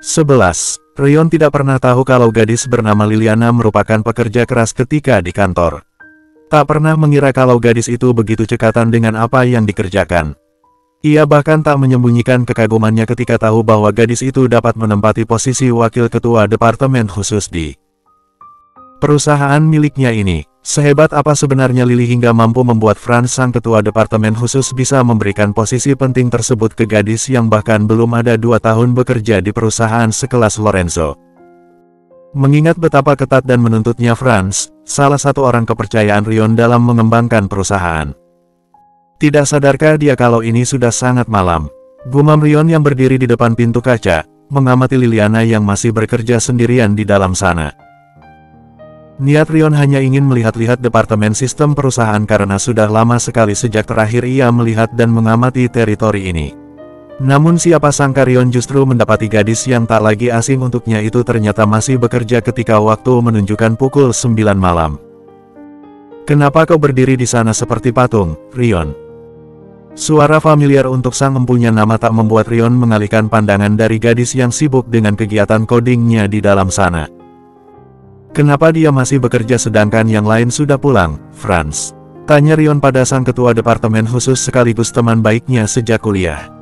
11. Rion tidak pernah tahu kalau gadis bernama Liliana merupakan pekerja keras ketika di kantor. Tak pernah mengira kalau gadis itu begitu cekatan dengan apa yang dikerjakan. Ia bahkan tak menyembunyikan kekagumannya ketika tahu bahwa gadis itu dapat menempati posisi wakil ketua departemen khusus di perusahaan miliknya ini. Sehebat apa sebenarnya Lily hingga mampu membuat Franz sang ketua departemen khusus bisa memberikan posisi penting tersebut ke gadis yang bahkan belum ada 2 tahun bekerja di perusahaan sekelas Lorenzo. Mengingat betapa ketat dan menuntutnya Franz, salah satu orang kepercayaan Rion dalam mengembangkan perusahaan. Tidak sadarkah dia kalau ini sudah sangat malam? Gumam Rion yang berdiri di depan pintu kaca, mengamati Liliana yang masih bekerja sendirian di dalam sana. Niat Rion hanya ingin melihat-lihat departemen sistem perusahaan karena sudah lama sekali sejak terakhir ia melihat dan mengamati teritori ini. Namun siapa sangka Rion justru mendapati gadis yang tak lagi asing untuknya itu ternyata masih bekerja ketika waktu menunjukkan pukul 9 malam. "Kenapa kau berdiri di sana seperti patung, Rion?" Suara familiar untuk sang empunya nama tak membuat Rion mengalihkan pandangan dari gadis yang sibuk dengan kegiatan codingnya di dalam sana. "Kenapa dia masih bekerja sedangkan yang lain sudah pulang, Franz?" tanya Rion pada sang ketua departemen khusus sekaligus teman baiknya sejak kuliah.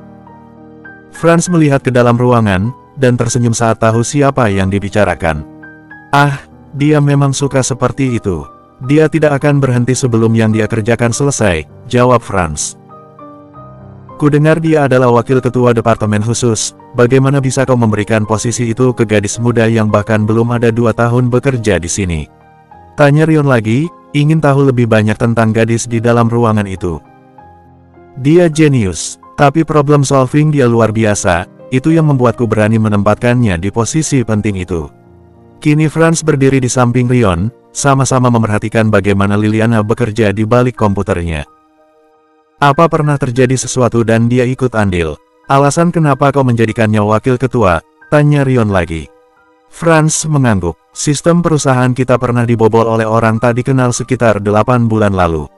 Franz melihat ke dalam ruangan, dan tersenyum saat tahu siapa yang dibicarakan. "Ah, dia memang suka seperti itu. Dia tidak akan berhenti sebelum yang dia kerjakan selesai," jawab Franz. "Kudengar dia adalah wakil ketua departemen khusus, bagaimana bisa kau memberikan posisi itu ke gadis muda yang bahkan belum ada 2 tahun bekerja di sini?" tanya Rion lagi, ingin tahu lebih banyak tentang gadis di dalam ruangan itu. "Dia jenius, tapi problem solving dia luar biasa, itu yang membuatku berani menempatkannya di posisi penting itu." Kini Franz berdiri di samping Rion, sama-sama memerhatikan bagaimana Liliana bekerja di balik komputernya. "Apa pernah terjadi sesuatu dan dia ikut andil? Alasan kenapa kau menjadikannya wakil ketua?" tanya Rion lagi. Franz mengangguk. "Sistem perusahaan kita pernah dibobol oleh orang tak dikenal sekitar 8 bulan lalu.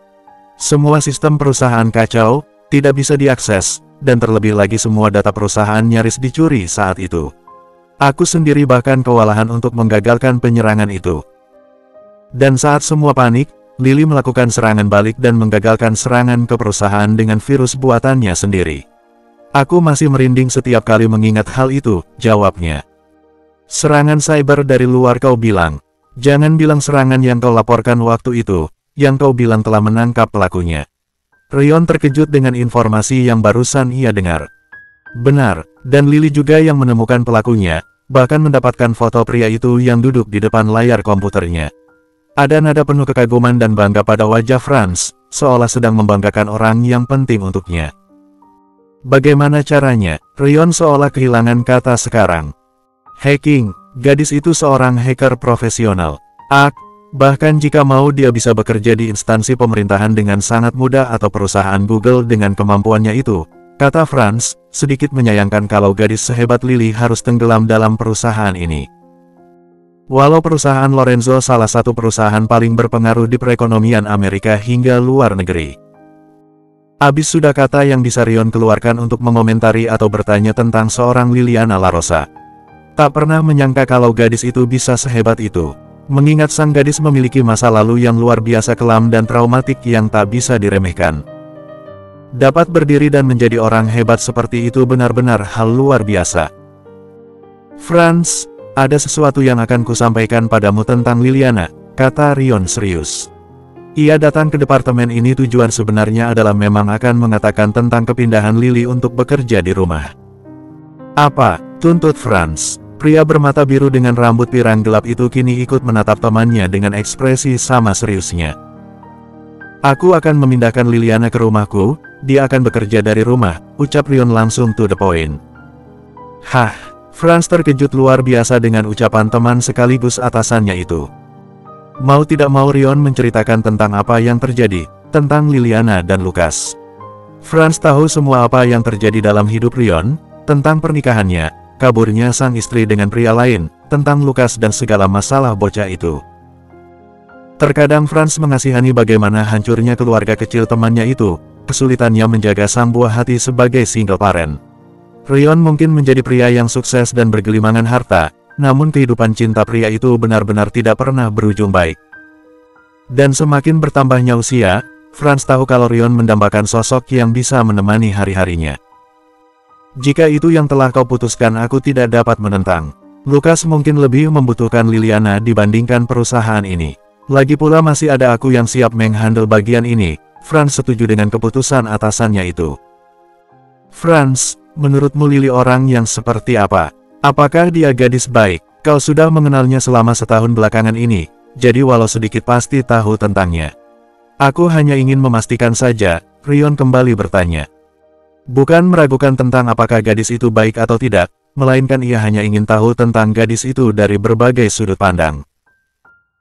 Semua sistem perusahaan kacau, tidak bisa diakses, dan terlebih lagi semua data perusahaan nyaris dicuri saat itu. Aku sendiri bahkan kewalahan untuk menggagalkan penyerangan itu. Dan saat semua panik, Lily melakukan serangan balik dan menggagalkan serangan ke perusahaan dengan virus buatannya sendiri. Aku masih merinding setiap kali mengingat hal itu," jawabnya. "Serangan cyber dari luar kau bilang? Jangan bilang serangan yang kau laporkan waktu itu, yang kau bilang telah menangkap pelakunya." Rion terkejut dengan informasi yang barusan ia dengar. Benar, dan Lily juga yang menemukan pelakunya, bahkan mendapatkan foto pria itu yang duduk di depan layar komputernya. Ada nada penuh kekaguman dan bangga pada wajah Franz, seolah sedang membanggakan orang yang penting untuknya. Bagaimana caranya? Rion seolah kehilangan kata sekarang. "Hacking, gadis itu seorang hacker profesional. Bahkan jika mau dia bisa bekerja di instansi pemerintahan dengan sangat mudah atau perusahaan Google dengan kemampuannya itu," kata Franz, sedikit menyayangkan kalau gadis sehebat Lily harus tenggelam dalam perusahaan ini. Walau perusahaan Lorenzo salah satu perusahaan paling berpengaruh di perekonomian Amerika hingga luar negeri. Abis sudah kata yang bisa Rion keluarkan untuk mengomentari atau bertanya tentang seorang Liliana LaRosa. Tak pernah menyangka kalau gadis itu bisa sehebat itu. Mengingat sang gadis memiliki masa lalu yang luar biasa kelam dan traumatik yang tak bisa diremehkan. Dapat berdiri dan menjadi orang hebat seperti itu benar-benar hal luar biasa. "Franz, ada sesuatu yang akan kusampaikan padamu tentang Liliana," kata Rion serius. Ia datang ke departemen ini tujuan sebenarnya adalah memang akan mengatakan tentang kepindahan Lily untuk bekerja di rumah. "Apa?" tuntut Franz. Pria bermata biru dengan rambut pirang gelap itu kini ikut menatap temannya dengan ekspresi sama seriusnya. "Aku akan memindahkan Liliana ke rumahku, dia akan bekerja dari rumah," ucap Rion langsung to the point. "Hah?" Franz terkejut luar biasa dengan ucapan teman sekaligus atasannya itu. Mau tidak mau Rion menceritakan tentang apa yang terjadi, tentang Liliana dan Lucas. Franz tahu semua apa yang terjadi dalam hidup Rion, tentang pernikahannya, kaburnya sang istri dengan pria lain, tentang Lucas dan segala masalah bocah itu. Terkadang Franz mengasihani bagaimana hancurnya keluarga kecil temannya itu, kesulitannya menjaga sang buah hati sebagai single parent. Rion mungkin menjadi pria yang sukses dan bergelimangan harta, namun kehidupan cinta pria itu benar-benar tidak pernah berujung baik. Dan semakin bertambahnya usia, Franz tahu kalau Rion mendambakan sosok yang bisa menemani hari-harinya. Jika itu yang telah kau putuskan, aku tidak dapat menentang. Lukas mungkin lebih membutuhkan Liliana dibandingkan perusahaan ini. Lagi pula masih ada aku yang siap menghandle bagian ini. Franz setuju dengan keputusan atasannya itu. Franz, menurutmu Lili orang yang seperti apa? Apakah dia gadis baik? Kau sudah mengenalnya selama setahun belakangan ini, jadi walau sedikit pasti tahu tentangnya. Aku hanya ingin memastikan saja, Rion kembali bertanya. Bukan meragukan tentang apakah gadis itu baik atau tidak, melainkan ia hanya ingin tahu tentang gadis itu dari berbagai sudut pandang.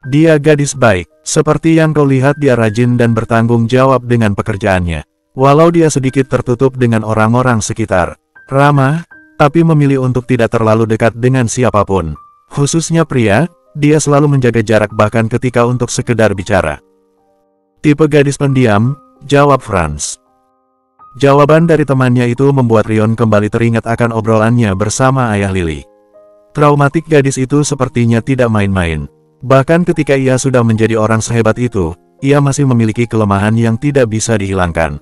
Dia gadis baik, seperti yang kau lihat dia rajin dan bertanggung jawab dengan pekerjaannya. Walau dia sedikit tertutup dengan orang-orang sekitar, ramah, tapi memilih untuk tidak terlalu dekat dengan siapapun. Khususnya pria, dia selalu menjaga jarak bahkan ketika untuk sekedar bicara. Tipe gadis pendiam, jawab Franz. Jawaban dari temannya itu membuat Rion kembali teringat akan obrolannya bersama ayah Lili. Traumatik gadis itu sepertinya tidak main-main. Bahkan ketika ia sudah menjadi orang sehebat itu, ia masih memiliki kelemahan yang tidak bisa dihilangkan.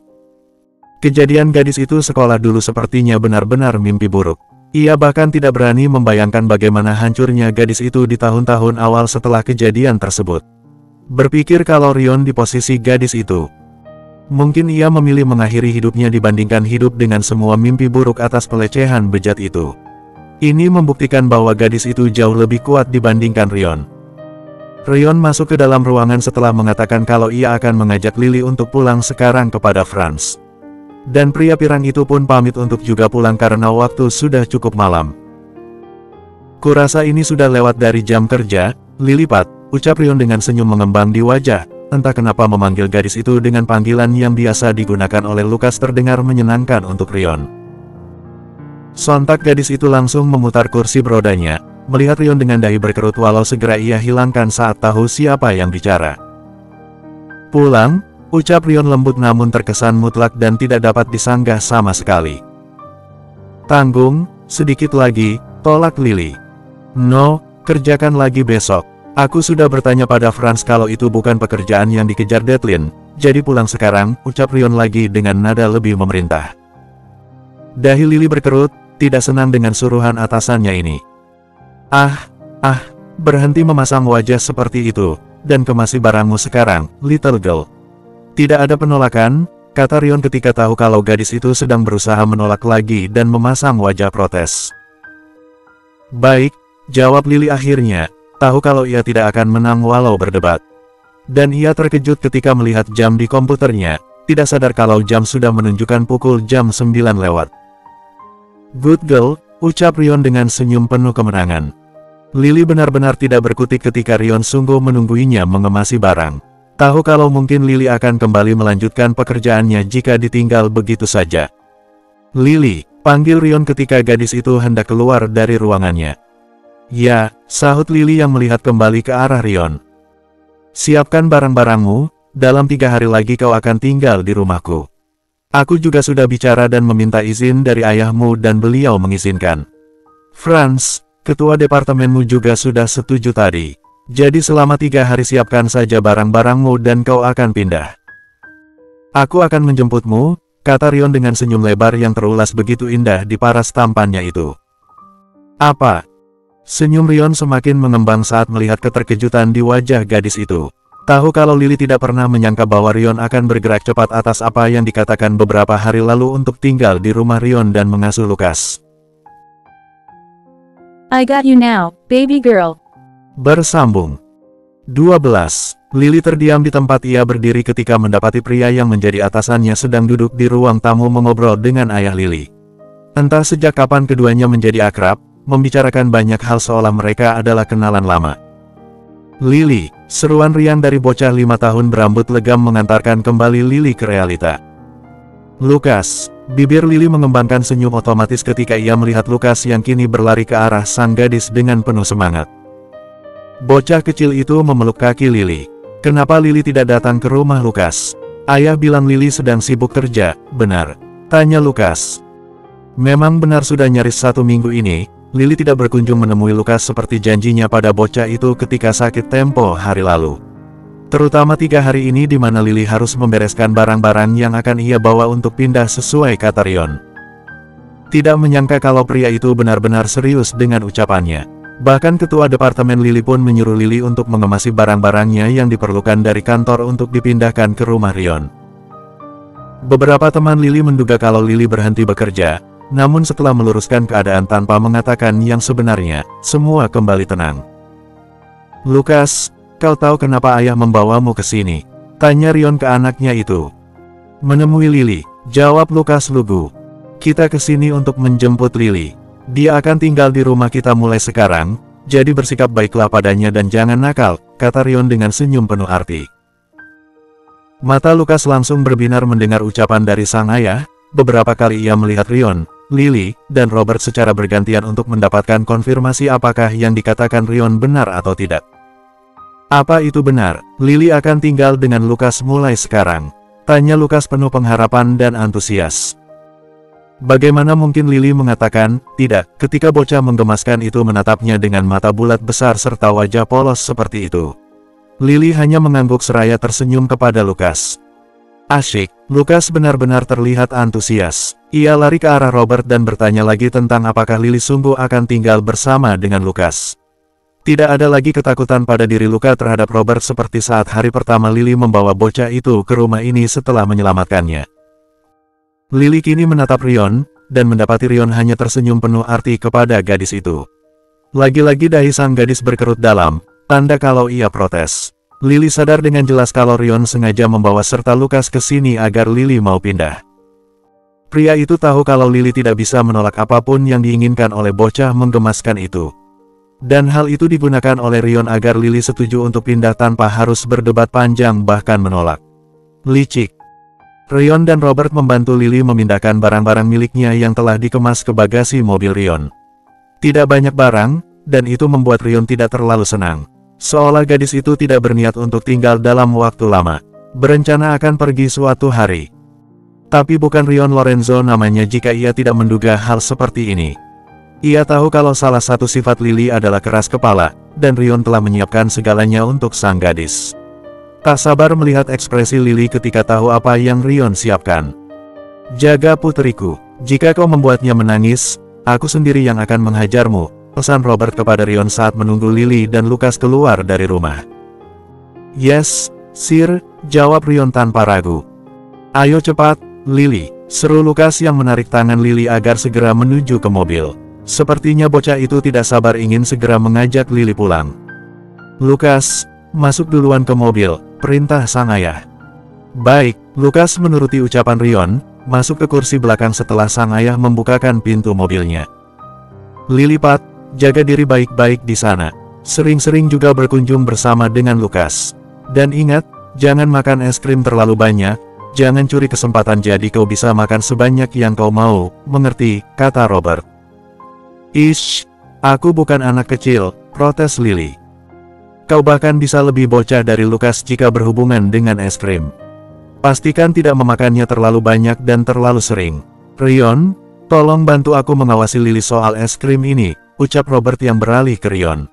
Kejadian gadis itu sekolah dulu sepertinya benar-benar mimpi buruk. Ia bahkan tidak berani membayangkan bagaimana hancurnya gadis itu di tahun-tahun awal setelah kejadian tersebut. Berpikir kalau Rion di posisi gadis itu, mungkin ia memilih mengakhiri hidupnya dibandingkan hidup dengan semua mimpi buruk atas pelecehan bejat itu. Ini membuktikan bahwa gadis itu jauh lebih kuat dibandingkan Rion. Rion masuk ke dalam ruangan setelah mengatakan kalau ia akan mengajak Lili untuk pulang sekarang kepada Franz. Dan pria pirang itu pun pamit untuk juga pulang karena waktu sudah cukup malam. Kurasa ini sudah lewat dari jam kerja, Lilipat, ucap Rion dengan senyum mengembang di wajah. Entah kenapa memanggil gadis itu dengan panggilan yang biasa digunakan oleh Lukas terdengar menyenangkan untuk Rion. Sontak gadis itu langsung memutar kursi berodanya, melihat Rion dengan dahi berkerut walau segera ia hilangkan saat tahu siapa yang bicara. Pulang, ucap Rion lembut namun terkesan mutlak dan tidak dapat disanggah sama sekali. Tanggung, sedikit lagi, tolak Lili. No, kerjakan lagi besok. Aku sudah bertanya pada Franz kalau itu bukan pekerjaan yang dikejar deadline, jadi pulang sekarang, ucap Rion lagi dengan nada lebih memerintah. Dahi Lili berkerut, tidak senang dengan suruhan atasannya ini. Berhenti memasang wajah seperti itu, dan kemasi barangmu sekarang, little girl. Tidak ada penolakan, kata Rion ketika tahu kalau gadis itu sedang berusaha menolak lagi dan memasang wajah protes. Baik, jawab Lili akhirnya, tahu kalau ia tidak akan menang walau berdebat. Dan ia terkejut ketika melihat jam di komputernya, tidak sadar kalau jam sudah menunjukkan pukul jam 9 lewat. Good girl, ucap Rion dengan senyum penuh kemenangan. Lili benar-benar tidak berkutik ketika Rion sungguh menungguinya mengemasi barang. Tahu kalau mungkin Lili akan kembali melanjutkan pekerjaannya jika ditinggal begitu saja. Lili, panggil Rion ketika gadis itu hendak keluar dari ruangannya. Ya, sahut Lili yang melihat kembali ke arah Rion. Siapkan barang-barangmu, dalam 3 hari lagi kau akan tinggal di rumahku. Aku juga sudah bicara dan meminta izin dari ayahmu dan beliau mengizinkan. Franz, ketua departemenmu juga sudah setuju tadi. Jadi selama 3 hari siapkan saja barang-barangmu dan kau akan pindah. Aku akan menjemputmu, kata Rion dengan senyum lebar yang terulas begitu indah di paras tampannya itu. Apa? Senyum Rion semakin mengembang saat melihat keterkejutan di wajah gadis itu. Tahu kalau Lili tidak pernah menyangka bahwa Rion akan bergerak cepat atas apa yang dikatakan beberapa hari lalu untuk tinggal di rumah Rion dan mengasuh Lukas. I got you now, baby girl. Bersambung. 12. Lili terdiam di tempat ia berdiri ketika mendapati pria yang menjadi atasannya sedang duduk di ruang tamu mengobrol dengan ayah Lili. Entah sejak kapan keduanya menjadi akrab, membicarakan banyak hal seolah mereka adalah kenalan lama. Lili, seruan riang dari bocah 5 tahun berambut legam mengantarkan kembali Lili ke realita. Lukas, bibir Lili mengembangkan senyum otomatis ketika ia melihat Lukas yang kini berlari ke arah sang gadis dengan penuh semangat. Bocah kecil itu memeluk kaki Lili. Kenapa Lili tidak datang ke rumah Lukas? Ayah bilang Lili sedang sibuk kerja, benar? Tanya Lukas. Memang benar sudah nyaris 1 minggu ini, Lily tidak berkunjung menemui Lukas seperti janjinya pada bocah itu ketika sakit tempo hari lalu. Terutama 3 hari ini di mana Lily harus membereskan barang-barang yang akan ia bawa untuk pindah sesuai kata Rion. Tidak menyangka kalau pria itu benar-benar serius dengan ucapannya. Bahkan ketua departemen Lily pun menyuruh Lily untuk mengemasi barang-barangnya yang diperlukan dari kantor untuk dipindahkan ke rumah Rion. Beberapa teman Lily menduga kalau Lily berhenti bekerja, namun setelah meluruskan keadaan tanpa mengatakan yang sebenarnya, semua kembali tenang. "Lukas, kau tahu kenapa ayah membawamu ke sini?" tanya Rion ke anaknya itu. "Menemui Lily," jawab Lukas lugu. "Kita ke sini untuk menjemput Lily. Dia akan tinggal di rumah kita mulai sekarang, jadi bersikap baiklah padanya dan jangan nakal," kata Rion dengan senyum penuh arti. Mata Lukas langsung berbinar mendengar ucapan dari sang ayah. Beberapa kali ia melihat Rion, Lily, dan Robert secara bergantian untuk mendapatkan konfirmasi apakah yang dikatakan Rion benar atau tidak. "Apa itu benar? Lily akan tinggal dengan Lukas mulai sekarang?" tanya Lukas penuh pengharapan dan antusias. Bagaimana mungkin Lily mengatakan tidak ketika bocah menggemaskan itu menatapnya dengan mata bulat besar serta wajah polos seperti itu. Lily hanya mengangguk seraya tersenyum kepada Lukas. "Asyik." Lukas benar-benar terlihat antusias. Ia lari ke arah Robert dan bertanya lagi tentang apakah Lily sungguh akan tinggal bersama dengan Lukas. Tidak ada lagi ketakutan pada diri Lukas terhadap Robert seperti saat hari pertama Lily membawa bocah itu ke rumah ini setelah menyelamatkannya. Lily kini menatap Rion, dan mendapati Rion hanya tersenyum penuh arti kepada gadis itu. Lagi-lagi dahi sang gadis berkerut dalam, tanda kalau ia protes. Lily sadar dengan jelas kalau Rion sengaja membawa serta Lukas ke sini agar Lily mau pindah. Pria itu tahu kalau Lily tidak bisa menolak apapun yang diinginkan oleh bocah menggemaskan itu. Dan hal itu digunakan oleh Rion agar Lily setuju untuk pindah tanpa harus berdebat panjang bahkan menolak. Licik. Rion dan Robert membantu Lily memindahkan barang-barang miliknya yang telah dikemas ke bagasi mobil Rion. Tidak banyak barang, dan itu membuat Rion tidak terlalu senang. Seolah gadis itu tidak berniat untuk tinggal dalam waktu lama. Berencana akan pergi suatu hari. Tapi bukan Rion Lorenzo namanya jika ia tidak menduga hal seperti ini. Ia tahu kalau salah satu sifat Lily adalah keras kepala, dan Rion telah menyiapkan segalanya untuk sang gadis. Tak sabar melihat ekspresi Lily ketika tahu apa yang Rion siapkan. "Jaga puteriku, jika kau membuatnya menangis, aku sendiri yang akan menghajarmu," pesan Robert kepada Rion saat menunggu Lily dan Lukas keluar dari rumah. "Yes, Sir," jawab Rion tanpa ragu. "Ayo cepat, Lily," seru Lukas yang menarik tangan Lily agar segera menuju ke mobil. Sepertinya bocah itu tidak sabar ingin segera mengajak Lily pulang. "Lukas, masuk duluan ke mobil," perintah sang ayah. "Baik," Lukas menuruti ucapan Rion, masuk ke kursi belakang setelah sang ayah membukakan pintu mobilnya. "Lily Pat, jaga diri baik-baik di sana. Sering-sering juga berkunjung bersama dengan Lukas. Dan ingat, jangan makan es krim terlalu banyak, jangan curi kesempatan jadi kau bisa makan sebanyak yang kau mau, mengerti?" kata Robert. "Ish, aku bukan anak kecil," protes Lily. "Kau bahkan bisa lebih bocah dari Lukas jika berhubungan dengan es krim. Pastikan tidak memakannya terlalu banyak dan terlalu sering. Rion, tolong bantu aku mengawasi Lily soal es krim ini," ucap Robert yang beralih ke Rion.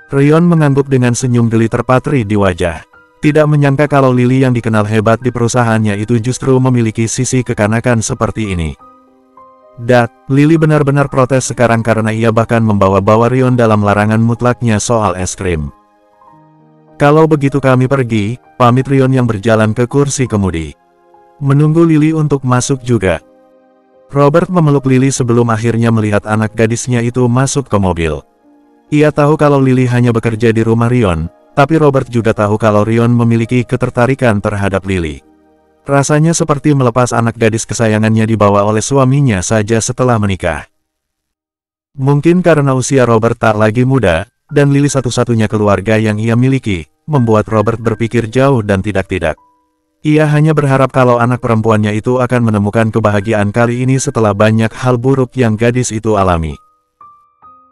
Rion mengangguk dengan senyum geli terpatri di wajah. Tidak menyangka kalau Lily yang dikenal hebat di perusahaannya itu justru memiliki sisi kekanakan seperti ini. "Dad," Lily benar-benar protes sekarang karena ia bahkan membawa-bawa Rion dalam larangan mutlaknya soal es krim. "Kalau begitu kami pergi," pamit Rion yang berjalan ke kursi kemudi. Menunggu Lily untuk masuk juga. Robert memeluk Lily sebelum akhirnya melihat anak gadisnya itu masuk ke mobil. Ia tahu kalau Lily hanya bekerja di rumah Rion, tapi Robert juga tahu kalau Rion memiliki ketertarikan terhadap Lily. Rasanya seperti melepas anak gadis kesayangannya dibawa oleh suaminya saja setelah menikah. Mungkin karena usia Robert tak lagi muda, dan Lily satu-satunya keluarga yang ia miliki, membuat Robert berpikir jauh dan tidak-tidak. Ia hanya berharap kalau anak perempuannya itu akan menemukan kebahagiaan kali ini setelah banyak hal buruk yang gadis itu alami.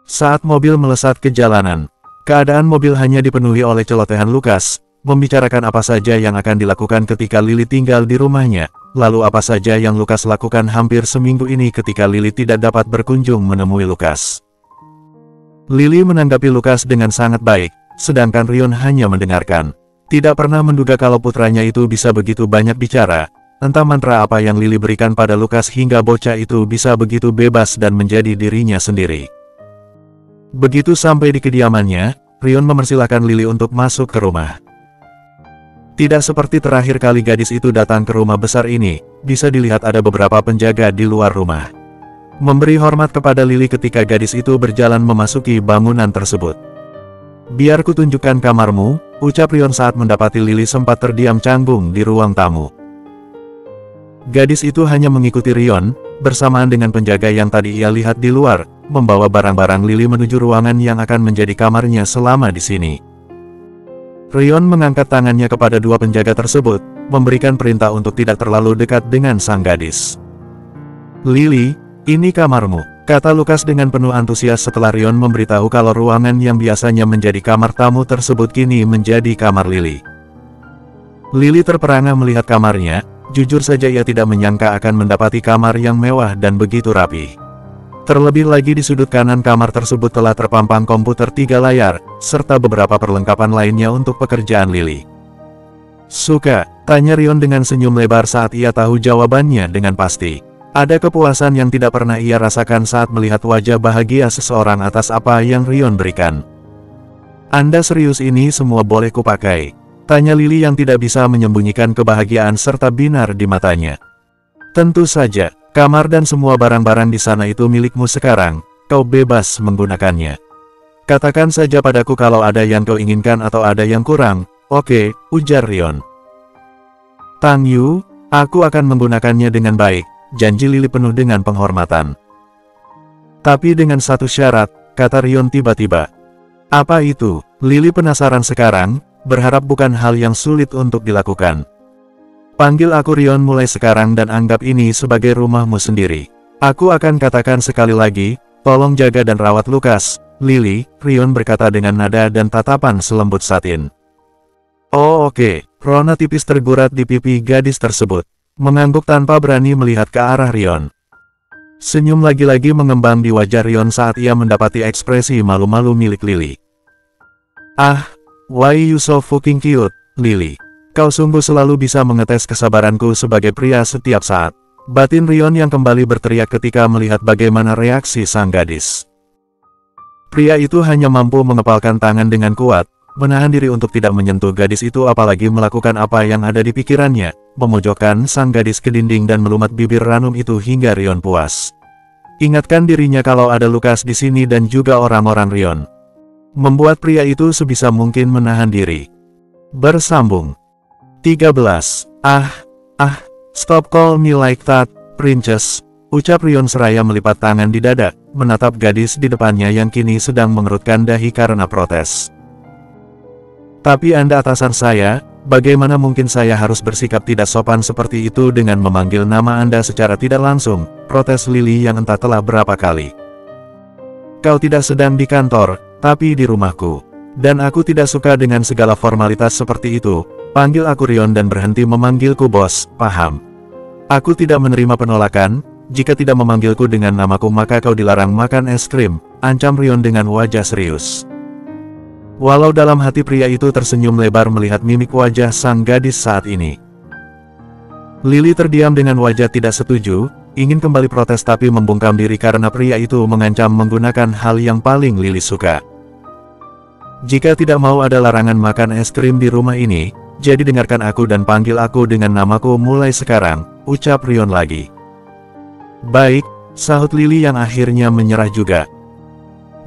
Saat mobil melesat ke jalanan, keadaan mobil hanya dipenuhi oleh celotehan Lukas, membicarakan apa saja yang akan dilakukan ketika Lily tinggal di rumahnya, lalu apa saja yang Lukas lakukan hampir seminggu ini ketika Lily tidak dapat berkunjung menemui Lukas? Lily menanggapi Lukas dengan sangat baik, sedangkan Rion hanya mendengarkan. Tidak pernah menduga kalau putranya itu bisa begitu banyak bicara. Entah mantra apa yang Lily berikan pada Lukas hingga bocah itu bisa begitu bebas dan menjadi dirinya sendiri. Begitu sampai di kediamannya, Rion mempersilahkan Lily untuk masuk ke rumah. Tidak seperti terakhir kali gadis itu datang ke rumah besar ini, bisa dilihat ada beberapa penjaga di luar rumah. Memberi hormat kepada Lily ketika gadis itu berjalan memasuki bangunan tersebut. "Biar ku tunjukkan kamarmu," ucap Rion saat mendapati Lily sempat terdiam canggung di ruang tamu. Gadis itu hanya mengikuti Rion, bersamaan dengan penjaga yang tadi ia lihat di luar, membawa barang-barang Lily menuju ruangan yang akan menjadi kamarnya selama di sini. Rion mengangkat tangannya kepada dua penjaga tersebut, memberikan perintah untuk tidak terlalu dekat dengan sang gadis. "Lily, ini kamarmu," kata Lukas dengan penuh antusias setelah Rion memberitahu kalau ruangan yang biasanya menjadi kamar tamu tersebut kini menjadi kamar Lily. Lily terperangah melihat kamarnya, jujur saja ia tidak menyangka akan mendapati kamar yang mewah dan begitu rapi. Terlebih lagi di sudut kanan kamar tersebut telah terpampang komputer 3 layar, serta beberapa perlengkapan lainnya untuk pekerjaan Lily. "Suka?" tanya Rion dengan senyum lebar saat ia tahu jawabannya dengan pasti. Ada kepuasan yang tidak pernah ia rasakan saat melihat wajah bahagia seseorang atas apa yang Rion berikan. "Anda serius ini semua boleh kupakai?" tanya Lily yang tidak bisa menyembunyikan kebahagiaan serta binar di matanya. "Tentu saja. Kamar dan semua barang-barang di sana itu milikmu sekarang, kau bebas menggunakannya. Katakan saja padaku kalau ada yang kau inginkan atau ada yang kurang." "Oke," ujar Rion. "Tang Yu, aku akan menggunakannya dengan baik," janji Lily penuh dengan penghormatan. "Tapi dengan satu syarat," kata Rion tiba-tiba. "Apa itu?" Lily penasaran sekarang, berharap bukan hal yang sulit untuk dilakukan. "Panggil aku Rion mulai sekarang dan anggap ini sebagai rumahmu sendiri. Aku akan katakan sekali lagi, tolong jaga dan rawat Lukas, Lily," Rion berkata dengan nada dan tatapan selembut satin. "Oh oke." Rona tipis tergurat di pipi gadis tersebut, mengangguk tanpa berani melihat ke arah Rion. Senyum lagi-lagi mengembang di wajah Rion saat ia mendapati ekspresi malu-malu milik Lily. "Ah, why you so fucking cute, Lily. Kau sungguh selalu bisa mengetes kesabaranku sebagai pria setiap saat," batin Rion yang kembali berteriak ketika melihat bagaimana reaksi sang gadis. Pria itu hanya mampu mengepalkan tangan dengan kuat, menahan diri untuk tidak menyentuh gadis itu apalagi melakukan apa yang ada di pikirannya, memojokkan sang gadis ke dinding dan melumat bibir ranum itu hingga Rion puas. Ingatkan dirinya kalau ada Lukas di sini dan juga orang-orang Rion. Membuat pria itu sebisa mungkin menahan diri. Bersambung. 13. Stop call me like that, princess, ucap Rion seraya melipat tangan di dada, menatap gadis di depannya yang kini sedang mengerutkan dahi karena protes. "Tapi Anda atasan saya, bagaimana mungkin saya harus bersikap tidak sopan seperti itu dengan memanggil nama Anda secara tidak langsung," protes Lily yang entah telah berapa kali. "Kau tidak sedang di kantor, tapi di rumahku. Dan aku tidak suka dengan segala formalitas seperti itu. Panggil aku Rion dan berhenti memanggilku bos, paham? Aku tidak menerima penolakan. Jika tidak memanggilku dengan namaku maka kau dilarang makan es krim," ancam Rion dengan wajah serius. Walau dalam hati pria itu tersenyum lebar melihat mimik wajah sang gadis saat ini. Lily terdiam dengan wajah tidak setuju, ingin kembali protes tapi membungkam diri karena pria itu mengancam menggunakan hal yang paling Lily suka. "Jika tidak mau ada larangan makan es krim di rumah ini, jadi dengarkan aku dan panggil aku dengan namaku mulai sekarang," ucap Rion lagi. "Baik," sahut Lily yang akhirnya menyerah juga.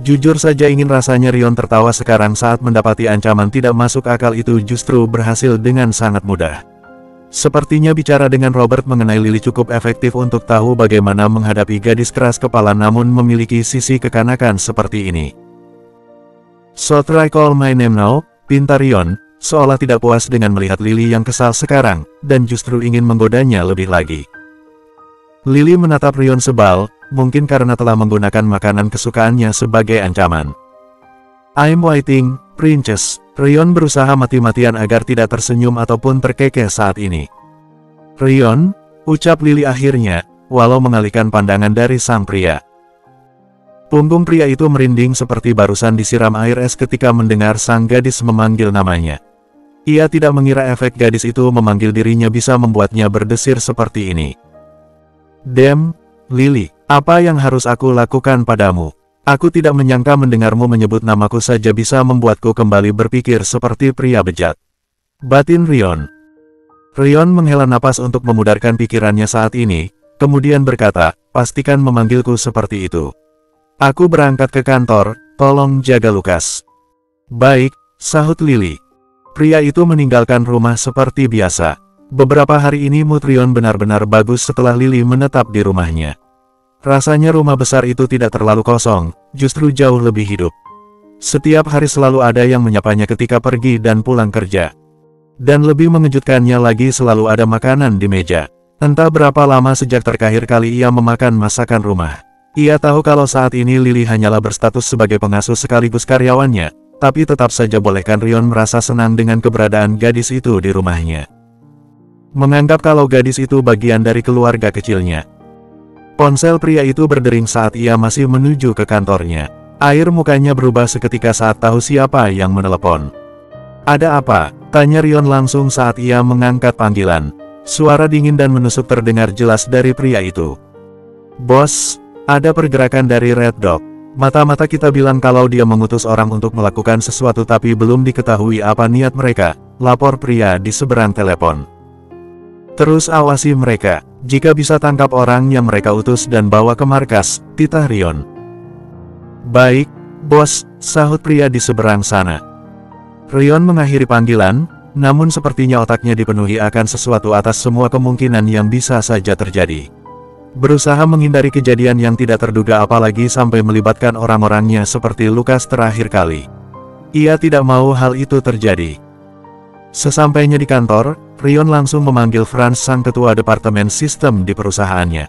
Jujur saja ingin rasanya Rion tertawa sekarang saat mendapati ancaman tidak masuk akal itu justru berhasil dengan sangat mudah. Sepertinya bicara dengan Robert mengenai Lily cukup efektif untuk tahu bagaimana menghadapi gadis keras kepala namun memiliki sisi kekanakan seperti ini. "So try call my name now," pinta Rion, seolah tidak puas dengan melihat Lily yang kesal sekarang, dan justru ingin menggodanya lebih lagi. Lily menatap Rion sebal, mungkin karena telah menggunakan makanan kesukaannya sebagai ancaman. "I'm waiting, princess," Rion berusaha mati-matian agar tidak tersenyum ataupun terkekeh saat ini. "Rion?" Ucap Lily akhirnya, walau mengalihkan pandangan dari sang pria. Punggung pria itu merinding seperti barusan disiram air es ketika mendengar sang gadis memanggil namanya. Ia tidak mengira efek gadis itu memanggil dirinya bisa membuatnya berdesir seperti ini. Damn, Lily, apa yang harus aku lakukan padamu? Aku tidak menyangka mendengarmu menyebut namaku saja bisa membuatku kembali berpikir seperti pria bejat. Batin Rion. Rion menghela napas untuk memudarkan pikirannya saat ini, kemudian berkata, pastikan memanggilku seperti itu. Aku berangkat ke kantor, tolong jaga Lukas. Baik, sahut Lily. Pria itu meninggalkan rumah seperti biasa. Beberapa hari ini mood Rion benar-benar bagus setelah Lily menetap di rumahnya. Rasanya rumah besar itu tidak terlalu kosong, justru jauh lebih hidup. Setiap hari selalu ada yang menyapanya ketika pergi dan pulang kerja. Dan lebih mengejutkannya lagi selalu ada makanan di meja. Entah berapa lama sejak terakhir kali ia memakan masakan rumah. Ia tahu kalau saat ini Lily hanyalah berstatus sebagai pengasuh sekaligus karyawannya, tapi tetap saja bolehkan Rion merasa senang dengan keberadaan gadis itu di rumahnya. Menganggap kalau gadis itu bagian dari keluarga kecilnya. Ponsel pria itu berdering saat ia masih menuju ke kantornya. Air mukanya berubah seketika saat tahu siapa yang menelepon. Ada apa? Tanya Rion langsung saat ia mengangkat panggilan. Suara dingin dan menusuk terdengar jelas dari pria itu. Bos, ada pergerakan dari Red Dog. Mata-mata kita bilang kalau dia mengutus orang untuk melakukan sesuatu tapi belum diketahui apa niat mereka, lapor pria di seberang telepon. Terus awasi mereka, jika bisa tangkap orang yang mereka utus dan bawa ke markas, titah Rion. Baik, bos, sahut pria di seberang sana. Rion mengakhiri panggilan, namun sepertinya otaknya dipenuhi akan sesuatu atas semua kemungkinan yang bisa saja terjadi. Berusaha menghindari kejadian yang tidak terduga apalagi sampai melibatkan orang-orangnya seperti Lukas terakhir kali. Ia tidak mau hal itu terjadi. Sesampainya di kantor, Rion langsung memanggil Franz sang ketua departemen sistem di perusahaannya.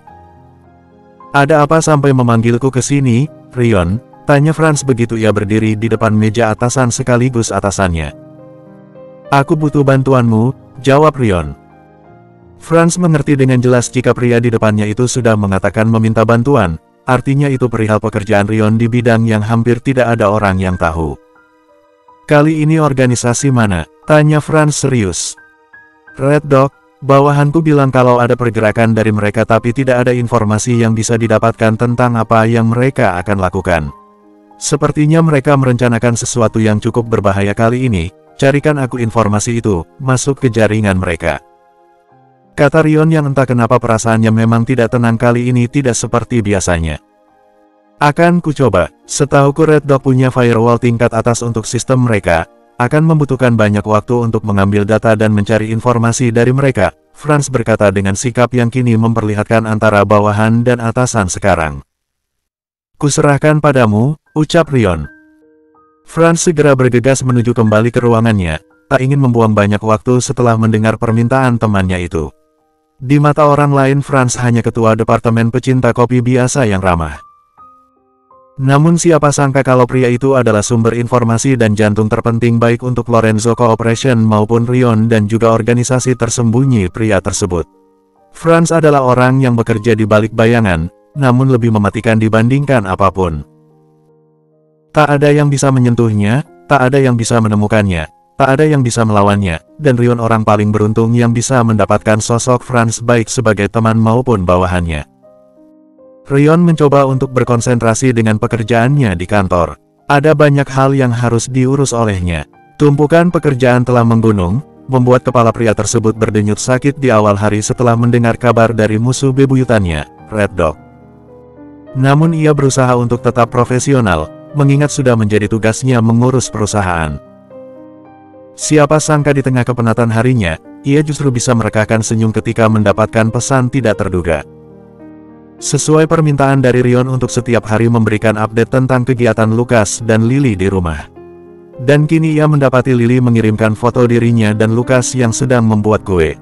Ada apa sampai memanggilku ke sini, Rion? Tanya Franz begitu ia berdiri di depan meja atasan sekaligus atasannya. Aku butuh bantuanmu, jawab Rion. Franz mengerti dengan jelas jika pria di depannya itu sudah mengatakan meminta bantuan, artinya itu perihal pekerjaan Rion di bidang yang hampir tidak ada orang yang tahu. Kali ini organisasi mana? Tanya Franz serius. Red Dog, bawahanku bilang kalau ada pergerakan dari mereka tapi tidak ada informasi yang bisa didapatkan tentang apa yang mereka akan lakukan. Sepertinya mereka merencanakan sesuatu yang cukup berbahaya kali ini, carikan aku informasi itu, masuk ke jaringan mereka. Kata Rion yang entah kenapa perasaannya memang tidak tenang kali ini tidak seperti biasanya. Akan ku coba, setahuku Red Dog punya firewall tingkat atas untuk sistem mereka, akan membutuhkan banyak waktu untuk mengambil data dan mencari informasi dari mereka, Franz berkata dengan sikap yang kini memperlihatkan antara bawahan dan atasan sekarang. Kuserahkan padamu, ucap Rion. Franz segera bergegas menuju kembali ke ruangannya, tak ingin membuang banyak waktu setelah mendengar permintaan temannya itu. Di mata orang lain Franz hanya ketua departemen pecinta kopi biasa yang ramah. Namun siapa sangka kalau pria itu adalah sumber informasi dan jantung terpenting baik untuk Lorenzo Corporation maupun Rion dan juga organisasi tersembunyi pria tersebut. Franz adalah orang yang bekerja di balik bayangan, namun lebih mematikan dibandingkan apapun. Tak ada yang bisa menyentuhnya, tak ada yang bisa menemukannya. Tak ada yang bisa melawannya, dan Rion orang paling beruntung yang bisa mendapatkan sosok Franz baik sebagai teman maupun bawahannya. Rion mencoba untuk berkonsentrasi dengan pekerjaannya di kantor. Ada banyak hal yang harus diurus olehnya. Tumpukan pekerjaan telah menggunung, membuat kepala pria tersebut berdenyut sakit di awal hari setelah mendengar kabar dari musuh bebuyutannya, Red Dog. Namun ia berusaha untuk tetap profesional, mengingat sudah menjadi tugasnya mengurus perusahaan. Siapa sangka di tengah kepenatan harinya, ia justru bisa merekahkan senyum ketika mendapatkan pesan tidak terduga. Sesuai permintaan dari Rion untuk setiap hari memberikan update tentang kegiatan Lukas dan Lily di rumah. Dan kini ia mendapati Lily mengirimkan foto dirinya dan Lukas yang sedang membuat kue.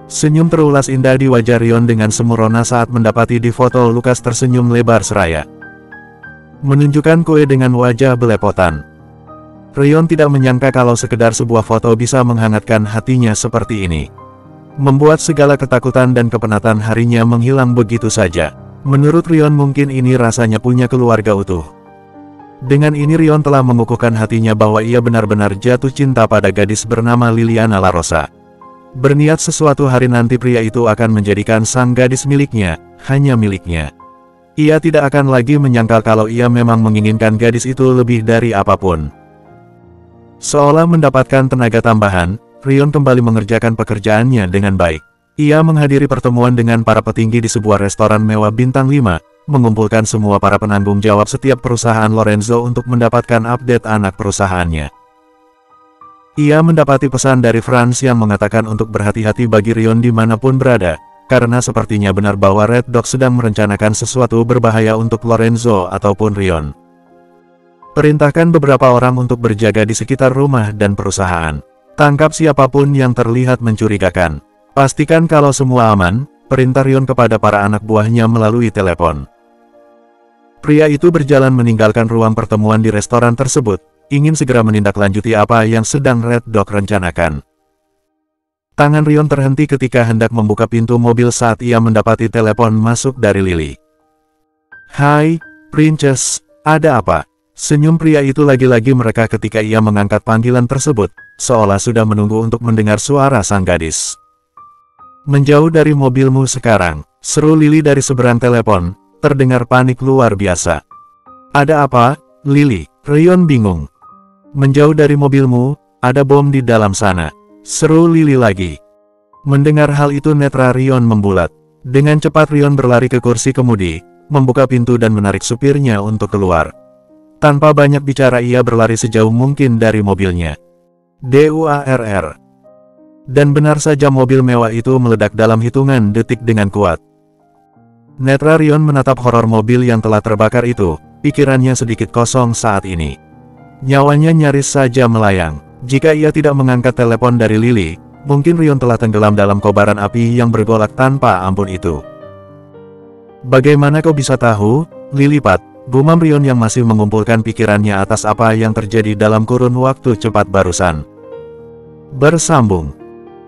Senyum terulas indah di wajah Rion dengan sempurna saat mendapati di foto Lukas tersenyum lebar seraya. Menunjukkan kue dengan wajah belepotan. Rion tidak menyangka kalau sekedar sebuah foto bisa menghangatkan hatinya seperti ini. membuat segala ketakutan dan kepenatan harinya menghilang begitu saja. Menurut Rion mungkin ini rasanya punya keluarga utuh. Dengan ini Rion telah mengukuhkan hatinya bahwa ia benar-benar jatuh cinta pada gadis bernama Liliana La Rosa. Berniat sesuatu hari nanti pria itu akan menjadikan sang gadis miliknya, hanya miliknya. Ia tidak akan lagi menyangkal kalau ia memang menginginkan gadis itu lebih dari apapun. Seolah mendapatkan tenaga tambahan, Rion kembali mengerjakan pekerjaannya dengan baik. Ia menghadiri pertemuan dengan para petinggi di sebuah restoran mewah bintang 5, mengumpulkan semua para penanggung jawab setiap perusahaan Lorenzo untuk mendapatkan update anak perusahaannya. Ia mendapati pesan dari Franz yang mengatakan untuk berhati-hati bagi Rion dimanapun berada, karena sepertinya benar bahwa Red Dog sedang merencanakan sesuatu berbahaya untuk Lorenzo ataupun Rion. Perintahkan beberapa orang untuk berjaga di sekitar rumah dan perusahaan. Tangkap siapapun yang terlihat mencurigakan. Pastikan kalau semua aman, perintah Rion kepada para anak buahnya melalui telepon. Pria itu berjalan meninggalkan ruang pertemuan di restoran tersebut, ingin segera menindaklanjuti apa yang sedang Red Dog rencanakan. Tangan Rion terhenti ketika hendak membuka pintu mobil saat ia mendapati telepon masuk dari Lily. "Hai, Princess, ada apa?" Senyum pria itu lagi-lagi mereka ketika ia mengangkat panggilan tersebut, seolah sudah menunggu untuk mendengar suara sang gadis. "Menjauh dari mobilmu sekarang," seru Lily dari seberang telepon, terdengar panik luar biasa. "Ada apa, Lily?" Rion bingung. "Menjauh dari mobilmu, ada bom di dalam sana," seru Lily lagi. Mendengar hal itu netra Rion membulat. Dengan cepat Rion berlari ke kursi kemudi, membuka pintu dan menarik supirnya untuk keluar. Tanpa banyak bicara ia berlari sejauh mungkin dari mobilnya. DUARR. Dan benar saja mobil mewah itu meledak dalam hitungan detik dengan kuat. Netra Rion menatap horor mobil yang telah terbakar itu, pikirannya sedikit kosong saat ini. Nyawanya nyaris saja melayang. Jika ia tidak mengangkat telepon dari Lily, mungkin Rion telah tenggelam dalam kobaran api yang bergolak tanpa ampun itu. "Bagaimana kau bisa tahu, Lilipat?" gumam Rion yang masih mengumpulkan pikirannya atas apa yang terjadi dalam kurun waktu cepat barusan. Bersambung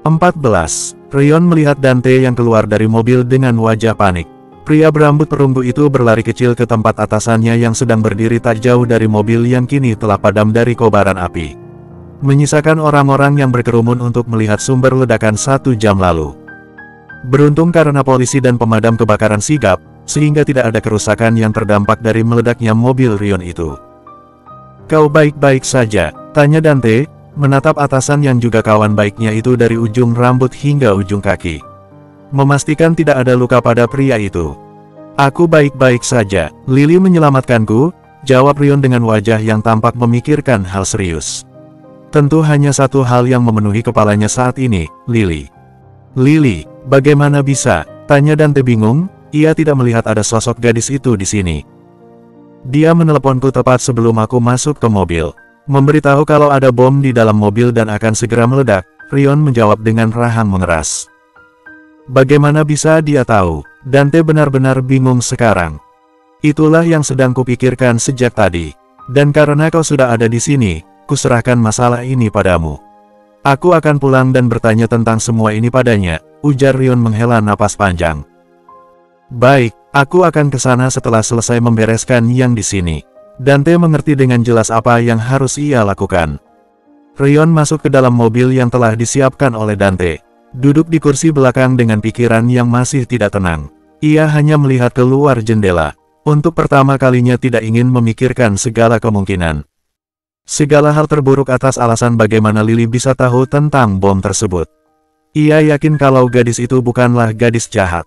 14. Rion melihat Dante yang keluar dari mobil dengan wajah panik. Pria berambut perunggu itu berlari kecil ke tempat atasannya yang sedang berdiri tak jauh dari mobil yang kini telah padam dari kobaran api. Menyisakan orang-orang yang berkerumun untuk melihat sumber ledakan 1 jam lalu. Beruntung karena polisi dan pemadam kebakaran sigap, sehingga tidak ada kerusakan yang terdampak dari meledaknya mobil Rion itu. "Kau baik-baik saja?" tanya Dante, menatap atasan yang juga kawan baiknya itu dari ujung rambut hingga ujung kaki. Memastikan tidak ada luka pada pria itu. "Aku baik-baik saja, Lily menyelamatkanku," jawab Rion dengan wajah yang tampak memikirkan hal serius. Tentu hanya satu hal yang memenuhi kepalanya saat ini, Lily. "Lily, bagaimana bisa?" tanya Dante bingung, ia tidak melihat ada sosok gadis itu di sini. "Dia meneleponku tepat sebelum aku masuk ke mobil. Memberitahu kalau ada bom di dalam mobil dan akan segera meledak," Rion menjawab dengan rahang mengeras. Bagaimana bisa dia tahu? Dante benar-benar bingung sekarang. "Itulah yang sedang kupikirkan sejak tadi. Dan karena kau sudah ada di sini, kuserahkan masalah ini padamu. Aku akan pulang dan bertanya tentang semua ini padanya," ujar Rion menghela napas panjang. "Baik, aku akan ke sana setelah selesai membereskan yang di sini." Dante mengerti dengan jelas apa yang harus ia lakukan. Rion masuk ke dalam mobil yang telah disiapkan oleh Dante. Duduk di kursi belakang dengan pikiran yang masih tidak tenang. Ia hanya melihat keluar jendela. Untuk pertama kalinya tidak ingin memikirkan segala kemungkinan. Segala hal terburuk atas alasan bagaimana Lily bisa tahu tentang bom tersebut. Ia yakin kalau gadis itu bukanlah gadis jahat.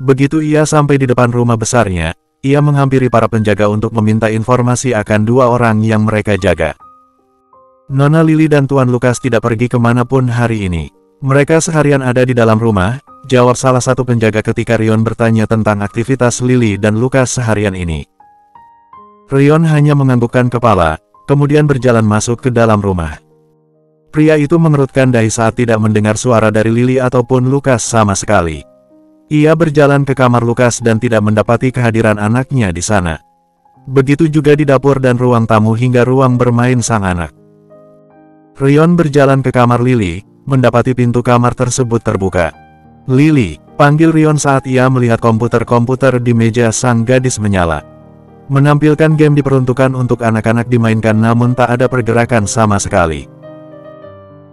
Begitu ia sampai di depan rumah besarnya, ia menghampiri para penjaga untuk meminta informasi akan 2 orang yang mereka jaga. Nona Lily dan Tuan Lukas tidak pergi kemanapun hari ini. Mereka seharian ada di dalam rumah, jawab salah satu penjaga ketika Rion bertanya tentang aktivitas Lily dan Lukas seharian ini. Rion hanya menganggukkan kepala, kemudian berjalan masuk ke dalam rumah. Pria itu mengerutkan dahi saat tidak mendengar suara dari Lily ataupun Lukas sama sekali. Ia berjalan ke kamar Lukas dan tidak mendapati kehadiran anaknya di sana. Begitu juga di dapur dan ruang tamu hingga ruang bermain sang anak. Rion berjalan ke kamar Lily, mendapati pintu kamar tersebut terbuka. "Lily," panggil Rion saat ia melihat komputer-komputer di meja sang gadis menyala. Menampilkan game diperuntukkan untuk anak-anak dimainkan namun tak ada pergerakan sama sekali.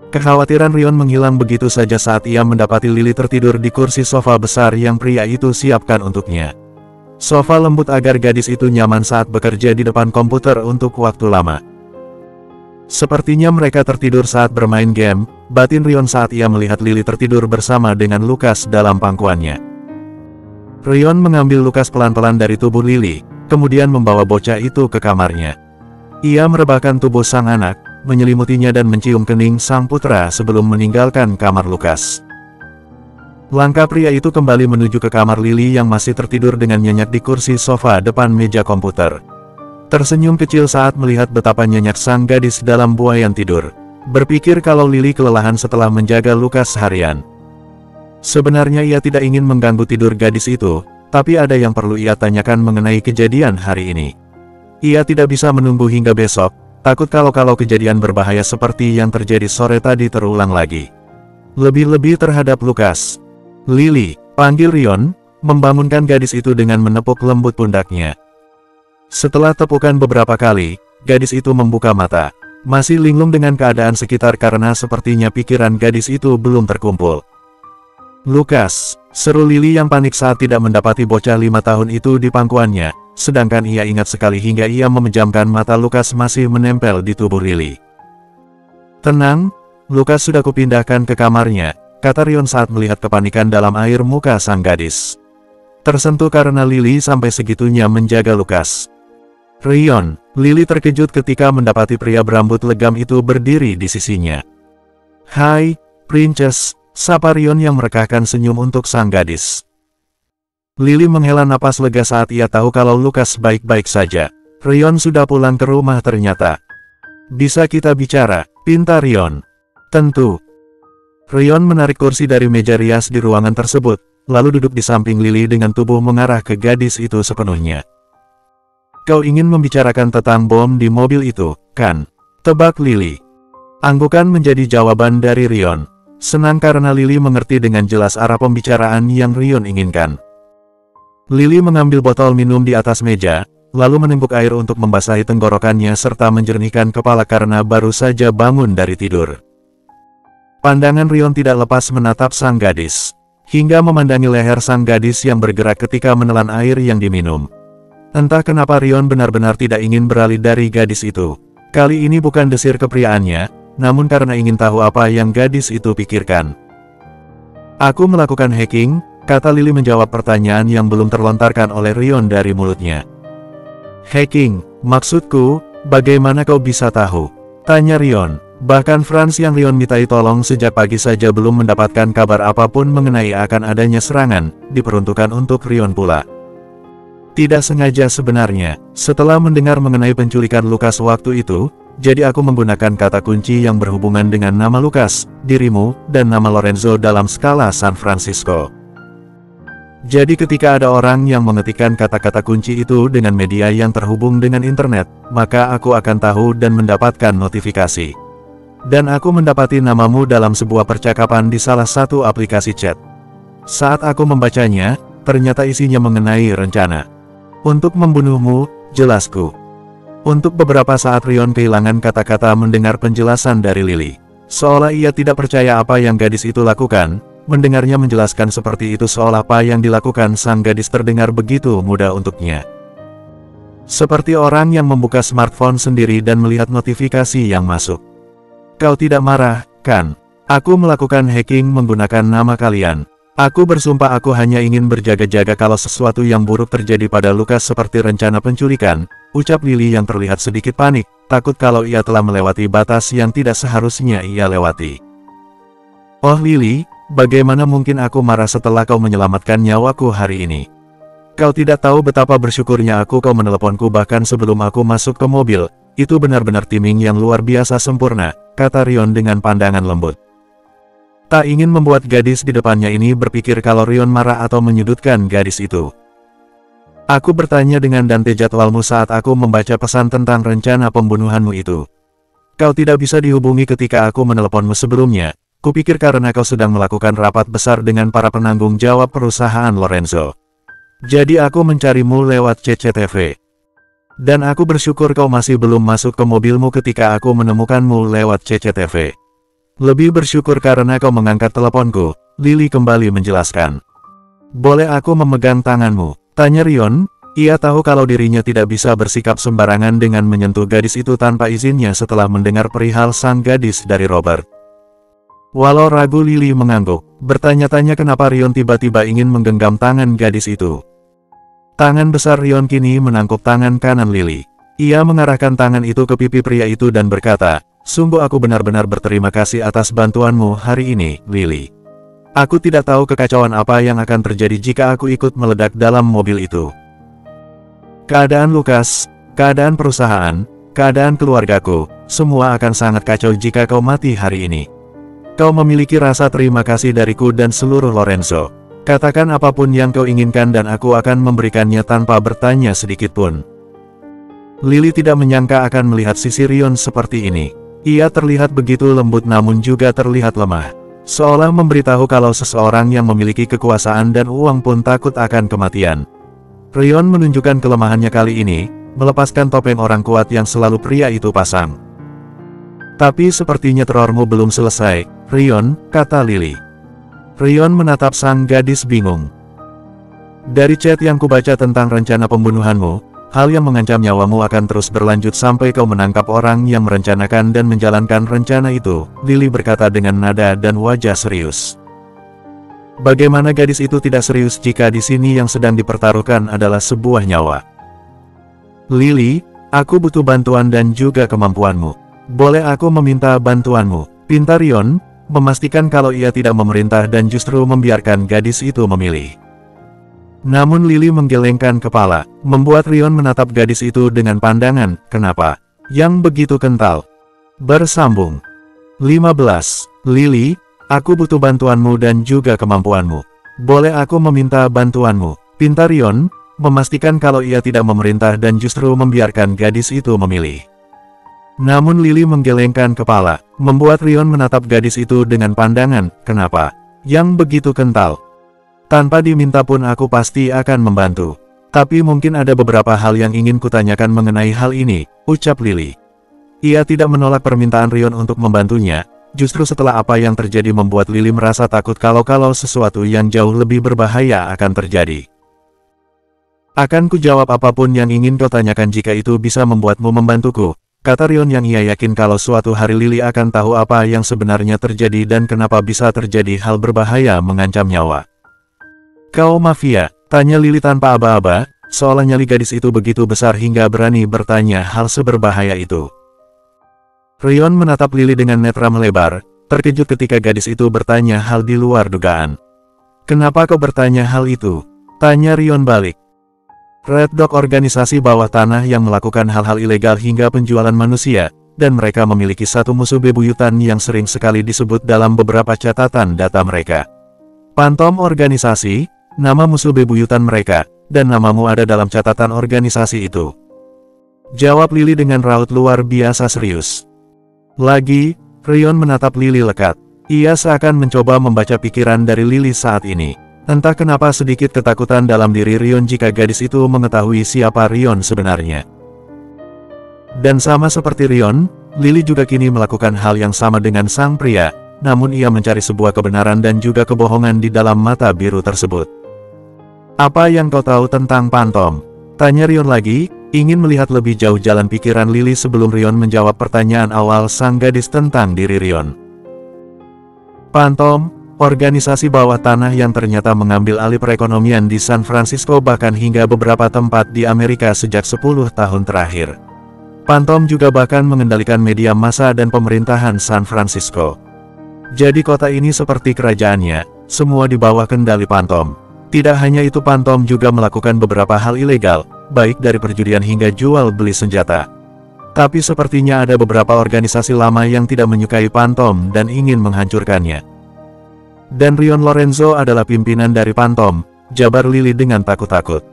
Kekhawatiran Rion menghilang begitu saja saat ia mendapati Lily tertidur di kursi sofa besar yang pria itu siapkan untuknya. Sofa lembut agar gadis itu nyaman saat bekerja di depan komputer untuk waktu lama. Sepertinya mereka tertidur saat bermain game, batin Rion saat ia melihat Lily tertidur bersama dengan Lukas dalam pangkuannya. Rion mengambil Lukas pelan-pelan dari tubuh Lily, kemudian membawa bocah itu ke kamarnya. Ia merebahkan tubuh sang anak, menyelimutinya dan mencium kening sang putra sebelum meninggalkan kamar Lukas. Langkah pria itu kembali menuju ke kamar Lily yang masih tertidur dengan nyenyak di kursi sofa depan meja komputer. Tersenyum kecil saat melihat betapa nyenyak sang gadis dalam buaian tidur. Berpikir kalau Lily kelelahan setelah menjaga Lukas seharian. Sebenarnya ia tidak ingin mengganggu tidur gadis itu, tapi ada yang perlu ia tanyakan mengenai kejadian hari ini. Ia tidak bisa menunggu hingga besok, takut kalau kejadian berbahaya seperti yang terjadi sore tadi terulang lagi. Lebih-lebih terhadap Lukas. "Lily," panggil Rion, membangunkan gadis itu dengan menepuk lembut pundaknya. Setelah tepukan beberapa kali, gadis itu membuka mata. Masih linglung dengan keadaan sekitar karena sepertinya pikiran gadis itu belum terkumpul. "Lukas," seru Lily yang panik saat tidak mendapati bocah 5 tahun itu di pangkuannya, sedangkan ia ingat sekali hingga ia memejamkan mata Lukas masih menempel di tubuh Lily. "Tenang, Lukas sudah kupindahkan ke kamarnya," kata Rion saat melihat kepanikan dalam air muka sang gadis. Tersentuh karena Lily sampai segitunya menjaga Lukas. "Rion," Lily terkejut ketika mendapati pria berambut legam itu berdiri di sisinya. "Hai, Princess," sapa Rion yang merekahkan senyum untuk sang gadis. Lily menghela napas lega saat ia tahu kalau Lukas baik-baik saja. Rion sudah pulang ke rumah ternyata. "Bisa kita bicara?" pinta Rion. "Tentu." Rion menarik kursi dari meja rias di ruangan tersebut, lalu duduk di samping Lily dengan tubuh mengarah ke gadis itu sepenuhnya. "Kau ingin membicarakan tentang bom di mobil itu, kan?" tebak Lily. Anggukan menjadi jawaban dari Rion. Senang karena Lily mengerti dengan jelas arah pembicaraan yang Rion inginkan. Lily mengambil botol minum di atas meja, lalu meneguk air untuk membasahi tenggorokannya serta menjernihkan kepala karena baru saja bangun dari tidur. Pandangan Rion tidak lepas menatap sang gadis, hingga memandangi leher sang gadis yang bergerak ketika menelan air yang diminum. Entah kenapa Rion benar-benar tidak ingin beralih dari gadis itu. Kali ini bukan desir kepriaannya, namun karena ingin tahu apa yang gadis itu pikirkan. "Aku melakukan hacking," kata Lily menjawab pertanyaan yang belum terlontarkan oleh Rion dari mulutnya. "Hacking, maksudku, bagaimana kau bisa tahu?" tanya Rion. Bahkan Franz yang Rion mintai tolong sejak pagi saja belum mendapatkan kabar apapun mengenai akan adanya serangan, diperuntukkan untuk Rion pula. "Tidak sengaja sebenarnya, setelah mendengar mengenai penculikan Lukas waktu itu, jadi aku menggunakan kata kunci yang berhubungan dengan nama Lukas, dirimu, dan nama Lorenzo dalam skala San Francisco. Jadi ketika ada orang yang mengetikkan kata-kata kunci itu dengan media yang terhubung dengan internet, maka aku akan tahu dan mendapatkan notifikasi. Dan aku mendapati namamu dalam sebuah percakapan di salah satu aplikasi chat. Saat aku membacanya, ternyata isinya mengenai rencana untuk membunuhmu, jelasku." Untuk beberapa saat Rion kehilangan kata-kata mendengar penjelasan dari Lily. Seolah ia tidak percaya apa yang gadis itu lakukan, mendengarnya menjelaskan seperti itu seolah apa yang dilakukan sang gadis terdengar begitu mudah untuknya. Seperti orang yang membuka smartphone sendiri dan melihat notifikasi yang masuk. "Kau tidak marah, kan? Aku melakukan hacking menggunakan nama kalian. Aku bersumpah aku hanya ingin berjaga-jaga kalau sesuatu yang buruk terjadi pada Lukas seperti rencana penculikan," ucap Lily yang terlihat sedikit panik, takut kalau ia telah melewati batas yang tidak seharusnya ia lewati. "Oh Lily, bagaimana mungkin aku marah setelah kau menyelamatkan nyawaku hari ini? Kau tidak tahu betapa bersyukurnya aku kau meneleponku bahkan sebelum aku masuk ke mobil, itu benar-benar timing yang luar biasa sempurna," kata Rion dengan pandangan lembut. Tak ingin membuat gadis di depannya ini berpikir kalau Rion marah atau menyudutkan gadis itu. "Aku bertanya dengan dante jadwalmu saat aku membaca pesan tentang rencana pembunuhanmu itu. Kau tidak bisa dihubungi ketika aku meneleponmu sebelumnya, kupikir karena kau sedang melakukan rapat besar dengan para penanggung jawab perusahaan Lorenzo. Jadi aku mencarimu lewat CCTV. Dan aku bersyukur kau masih belum masuk ke mobilmu ketika aku menemukanmu lewat CCTV. Lebih bersyukur karena kau mengangkat teleponku, Lily kembali menjelaskan. Boleh aku memegang tanganmu? Tanya Rion. Ia tahu kalau dirinya tidak bisa bersikap sembarangan dengan menyentuh gadis itu tanpa izinnya setelah mendengar perihal sang gadis dari Robert. Walau ragu, Lily mengangguk, bertanya-tanya kenapa Rion tiba-tiba ingin menggenggam tangan gadis itu. Tangan besar Rion kini menangkuk tangan kanan Lily. Ia mengarahkan tangan itu ke pipi pria itu dan berkata, "Sungguh aku benar-benar berterima kasih atas bantuanmu hari ini, Lily. Aku tidak tahu kekacauan apa yang akan terjadi jika aku ikut meledak dalam mobil itu. Keadaan Lukas, keadaan perusahaan, keadaan keluargaku, semua akan sangat kacau jika kau mati hari ini. Kau memiliki rasa terima kasih dariku dan seluruh Lorenzo. Katakan apapun yang kau inginkan dan aku akan memberikannya tanpa bertanya sedikitpun." Lily tidak menyangka akan melihat sisi Rion seperti ini. Ia terlihat begitu lembut namun juga terlihat lemah. Seolah memberitahu kalau seseorang yang memiliki kekuasaan dan uang pun takut akan kematian. Rion menunjukkan kelemahannya kali ini, melepaskan topeng orang kuat yang selalu pria itu pasang. "Tapi sepertinya terormu belum selesai, Rion," kata Lily. Rion menatap sang gadis bingung. "Dari chat yang kubaca tentang rencana pembunuhanmu, hal yang mengancam nyawamu akan terus berlanjut sampai kau menangkap orang yang merencanakan dan menjalankan rencana itu," Lily berkata dengan nada dan wajah serius. Bagaimana gadis itu tidak serius jika di sini yang sedang dipertaruhkan adalah sebuah nyawa? "Lily, aku butuh bantuan dan juga kemampuanmu. Boleh aku meminta bantuanmu?" pinta Rion, memastikan kalau ia tidak memerintah dan justru membiarkan gadis itu memilih. Namun Lily menggelengkan kepala, membuat Rion menatap gadis itu dengan pandangan, "Kenapa? Yang begitu kental?" Bersambung. 15. "Lily, aku butuh bantuanmu dan juga kemampuanmu. Boleh aku meminta bantuanmu?" pinta Rion, memastikan kalau ia tidak memerintah dan justru membiarkan gadis itu memilih. Namun Lily menggelengkan kepala, membuat Rion menatap gadis itu dengan pandangan, "Kenapa? Yang begitu kental? Tanpa diminta pun aku pasti akan membantu. Tapi mungkin ada beberapa hal yang ingin kutanyakan mengenai hal ini," ucap Lily. Ia tidak menolak permintaan Rion untuk membantunya, justru setelah apa yang terjadi membuat Lily merasa takut kalau sesuatu yang jauh lebih berbahaya akan terjadi. "Akan ku jawab apapun yang ingin kau tanyakan jika itu bisa membuatmu membantuku," kata Rion yang ia yakin kalau suatu hari Lily akan tahu apa yang sebenarnya terjadi dan kenapa bisa terjadi hal berbahaya mengancam nyawa. "Kau mafia?" tanya Lily tanpa aba-aba, seolah nyali gadis itu begitu besar hingga berani bertanya hal seberbahaya itu. Rion menatap Lily dengan netra melebar, terkejut ketika gadis itu bertanya hal di luar dugaan. "Kenapa kau bertanya hal itu?" tanya Rion balik. "Red Dog organisasi bawah tanah yang melakukan hal-hal ilegal hingga penjualan manusia, dan mereka memiliki satu musuh bebuyutan yang sering sekali disebut dalam beberapa catatan data mereka. Phantom organisasi, nama musuh bebuyutan mereka, dan namamu ada dalam catatan organisasi itu," jawab Lily dengan raut luar biasa serius. Lagi, Rion menatap Lily lekat. Ia seakan mencoba membaca pikiran dari Lily saat ini. Entah kenapa sedikit ketakutan dalam diri Rion jika gadis itu mengetahui siapa Rion sebenarnya. Dan sama seperti Rion, Lily juga kini melakukan hal yang sama dengan sang pria, namun ia mencari sebuah kebenaran dan juga kebohongan di dalam mata biru tersebut. "Apa yang kau tahu tentang Phantom?" tanya Rion lagi, ingin melihat lebih jauh jalan pikiran Lily sebelum Rion menjawab pertanyaan awal sang gadis tentang diri Rion. Phantom, organisasi bawah tanah yang ternyata mengambil alih perekonomian di San Francisco bahkan hingga beberapa tempat di Amerika sejak 10 tahun terakhir. Phantom juga bahkan mengendalikan media massa dan pemerintahan San Francisco. Jadi kota ini seperti kerajaannya, semua di bawah kendali Phantom. Tidak hanya itu, Phantom juga melakukan beberapa hal ilegal, baik dari perjudian hingga jual beli senjata. Tapi sepertinya ada beberapa organisasi lama yang tidak menyukai Phantom dan ingin menghancurkannya. Dan Rion Lorenzo adalah pimpinan dari Phantom, jabar Lily dengan takut-takut.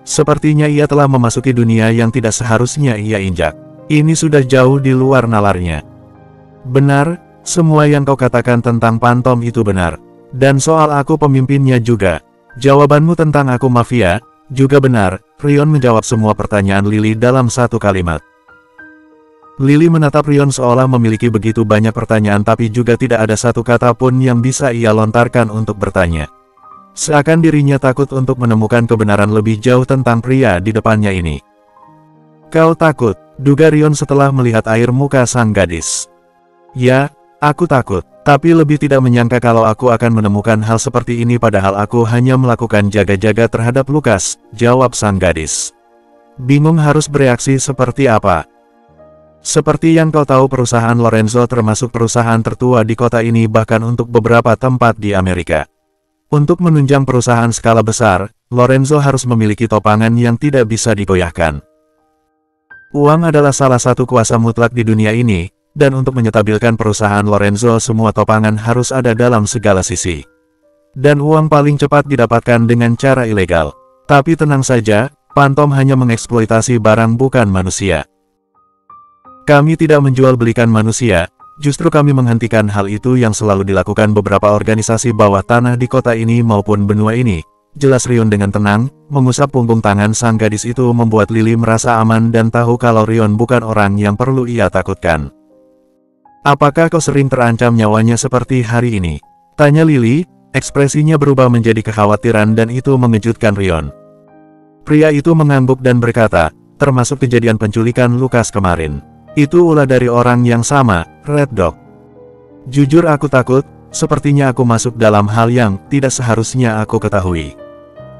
Sepertinya ia telah memasuki dunia yang tidak seharusnya ia injak. Ini sudah jauh di luar nalarnya. Benar, Semua yang kau katakan tentang Pantom itu benar. Dan soal aku pemimpinnya juga. Jawabanmu tentang aku mafia, juga benar. Rion menjawab semua pertanyaan Lily dalam satu kalimat. Lily menatap Rion seolah memiliki begitu banyak pertanyaan tapi juga tidak ada satu kata pun yang bisa ia lontarkan untuk bertanya. Seakan dirinya takut untuk menemukan kebenaran lebih jauh tentang pria di depannya ini. Kau takut, duga Rion setelah melihat air muka sang gadis. Ya, aku takut, tapi lebih tidak menyangka kalau aku akan menemukan hal seperti ini padahal aku hanya melakukan jaga-jaga terhadap Lukas, jawab sang gadis. Bingung harus bereaksi seperti apa. Seperti yang kau tahu perusahaan Lorenzo termasuk perusahaan tertua di kota ini bahkan untuk beberapa tempat di Amerika. Untuk menunjang perusahaan skala besar, Lorenzo harus memiliki topangan yang tidak bisa digoyahkan. Uang adalah salah satu kuasa mutlak di dunia ini, dan untuk menyetabilkan perusahaan Lorenzo semua topangan harus ada dalam segala sisi. Dan uang paling cepat didapatkan dengan cara ilegal. Tapi tenang saja, Pantom hanya mengeksploitasi barang bukan manusia. Kami tidak menjual belikan manusia, justru kami menghentikan hal itu yang selalu dilakukan beberapa organisasi bawah tanah di kota ini maupun benua ini. Jelas Rion dengan tenang, mengusap punggung tangan sang gadis itu membuat Lily merasa aman dan tahu kalau Rion bukan orang yang perlu ia takutkan. Apakah kau sering terancam nyawanya seperti hari ini? Tanya Lily, ekspresinya berubah menjadi kekhawatiran dan itu mengejutkan Rion. Pria itu mengangguk dan berkata, termasuk kejadian penculikan Lukas kemarin. Itu ulah dari orang yang sama, Red Dog. Jujur aku takut, sepertinya aku masuk dalam hal yang tidak seharusnya aku ketahui.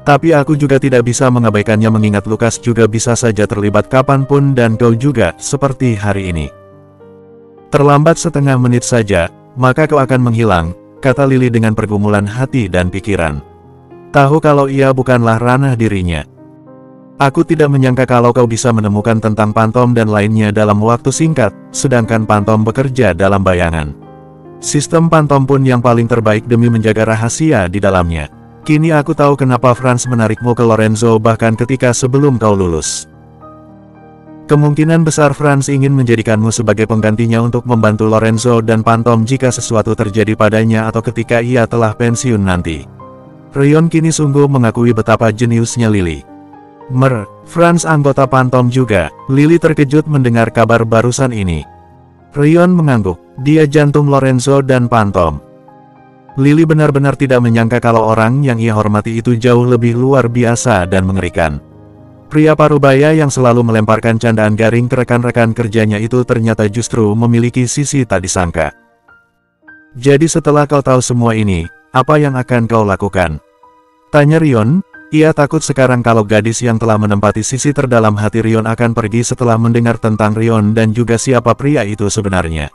Tapi aku juga tidak bisa mengabaikannya mengingat Lukas juga bisa saja terlibat kapanpun dan kau juga, seperti hari ini. Terlambat setengah menit saja, maka kau akan menghilang, kata Lily dengan pergumulan hati dan pikiran. Tahu kalau ia bukanlah ranah dirinya. Aku tidak menyangka kalau kau bisa menemukan tentang Pantom dan lainnya dalam waktu singkat, sedangkan Pantom bekerja dalam bayangan. Sistem Pantom pun yang paling terbaik demi menjaga rahasia di dalamnya. Kini aku tahu kenapa Franz menarikmu ke Lorenzo bahkan ketika sebelum kau lulus. Kemungkinan besar Franz ingin menjadikanmu sebagai penggantinya untuk membantu Lorenzo dan Pantom jika sesuatu terjadi padanya atau ketika ia telah pensiun nanti. Rion kini sungguh mengakui betapa jeniusnya Lily. Franz anggota Pantom juga. Lily terkejut mendengar kabar barusan ini. Rion mengangguk, dia jantung Lorenzo dan Pantom. Lily benar-benar tidak menyangka kalau orang yang ia hormati itu jauh lebih luar biasa dan mengerikan. Pria parubaya yang selalu melemparkan candaan garing ke rekan-rekan kerjanya itu ternyata justru memiliki sisi tak disangka. Jadi setelah kau tahu semua ini, apa yang akan kau lakukan? Tanya Rion. Ia takut sekarang kalau gadis yang telah menempati sisi terdalam hati Rion akan pergi setelah mendengar tentang Rion dan juga siapa pria itu sebenarnya.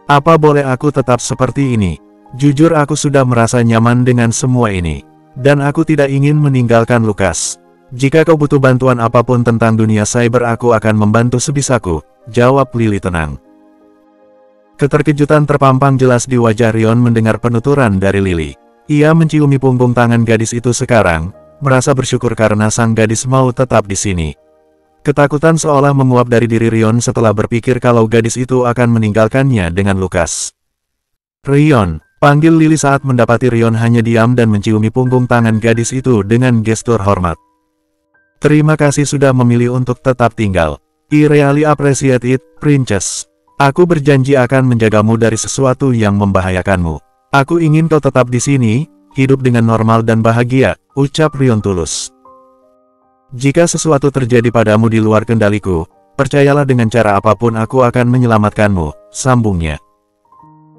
Apa boleh aku tetap seperti ini? Jujur aku sudah merasa nyaman dengan semua ini. Dan aku tidak ingin meninggalkan Lukas. Jika kau butuh bantuan apapun tentang dunia cyber aku akan membantu sebisaku, jawab Lily tenang. Keterkejutan terpampang jelas di wajah Rion mendengar penuturan dari Lily. Ia menciumi punggung tangan gadis itu sekarang, merasa bersyukur karena sang gadis mau tetap di sini. Ketakutan seolah menguap dari diri Rion setelah berpikir kalau gadis itu akan meninggalkannya dengan Lukas. Rion, panggil Lily saat mendapati Rion hanya diam dan menciumi punggung tangan gadis itu dengan gestur hormat. Terima kasih sudah memilih untuk tetap tinggal. I really appreciate it, Princess. Aku berjanji akan menjagamu dari sesuatu yang membahayakanmu. Aku ingin kau tetap di sini, hidup dengan normal dan bahagia, ucap Rion tulus. Jika sesuatu terjadi padamu di luar kendaliku, percayalah dengan cara apapun aku akan menyelamatkanmu, sambungnya.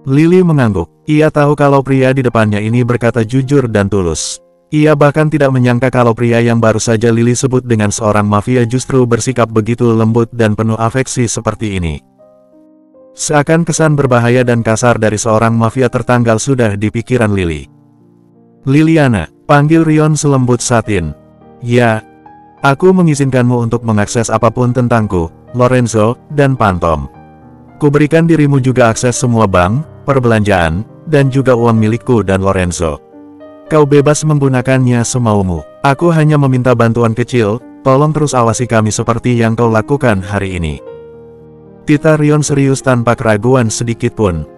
Lily mengangguk, ia tahu kalau pria di depannya ini berkata jujur dan tulus. Ia bahkan tidak menyangka kalau pria yang baru saja Lily sebut dengan seorang mafia justru bersikap begitu lembut dan penuh afeksi seperti ini. Seakan kesan berbahaya dan kasar dari seorang mafia tertanggal sudah di pikiran Lily. Liliana, panggil Rion selembut satin. Ya, aku mengizinkanmu untuk mengakses apapun tentangku, Lorenzo, dan Pantom. Kuberikan dirimu juga akses semua bank, perbelanjaan, dan juga uang milikku dan Lorenzo. Kau bebas menggunakannya semaumu. Aku hanya meminta bantuan kecil, tolong terus awasi kami seperti yang kau lakukan hari ini. Tita Rion serius tanpa keraguan sedikitpun.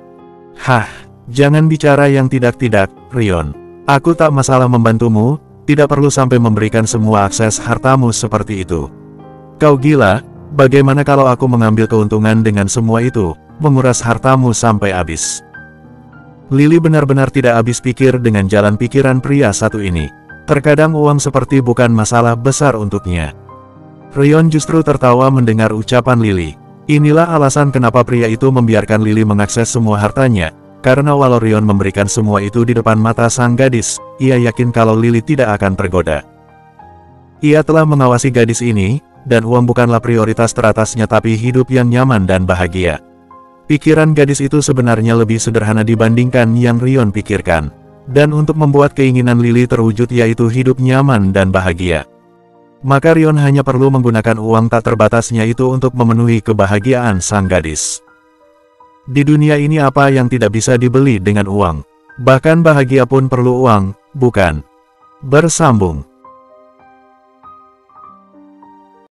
Hah, jangan bicara yang tidak-tidak, Rion. Aku tak masalah membantumu, tidak perlu sampai memberikan semua akses hartamu seperti itu. Kau gila, bagaimana kalau aku mengambil keuntungan dengan semua itu, menguras hartamu sampai habis? Lily benar-benar tidak habis pikir dengan jalan pikiran pria satu ini. Terkadang uang seperti bukan masalah besar untuknya. Rion justru tertawa mendengar ucapan Lily. Inilah alasan kenapa pria itu membiarkan Lily mengakses semua hartanya, karena walau Rion memberikan semua itu di depan mata sang gadis, ia yakin kalau Lily tidak akan tergoda. Ia telah mengawasi gadis ini, dan uang bukanlah prioritas teratasnya tapi hidup yang nyaman dan bahagia. Pikiran gadis itu sebenarnya lebih sederhana dibandingkan yang Rion pikirkan. Dan untuk membuat keinginan Lily terwujud yaitu hidup nyaman dan bahagia, maka Rion hanya perlu menggunakan uang tak terbatasnya itu untuk memenuhi kebahagiaan sang gadis. Di dunia ini apa yang tidak bisa dibeli dengan uang? Bahkan bahagia pun perlu uang, bukan? Bersambung.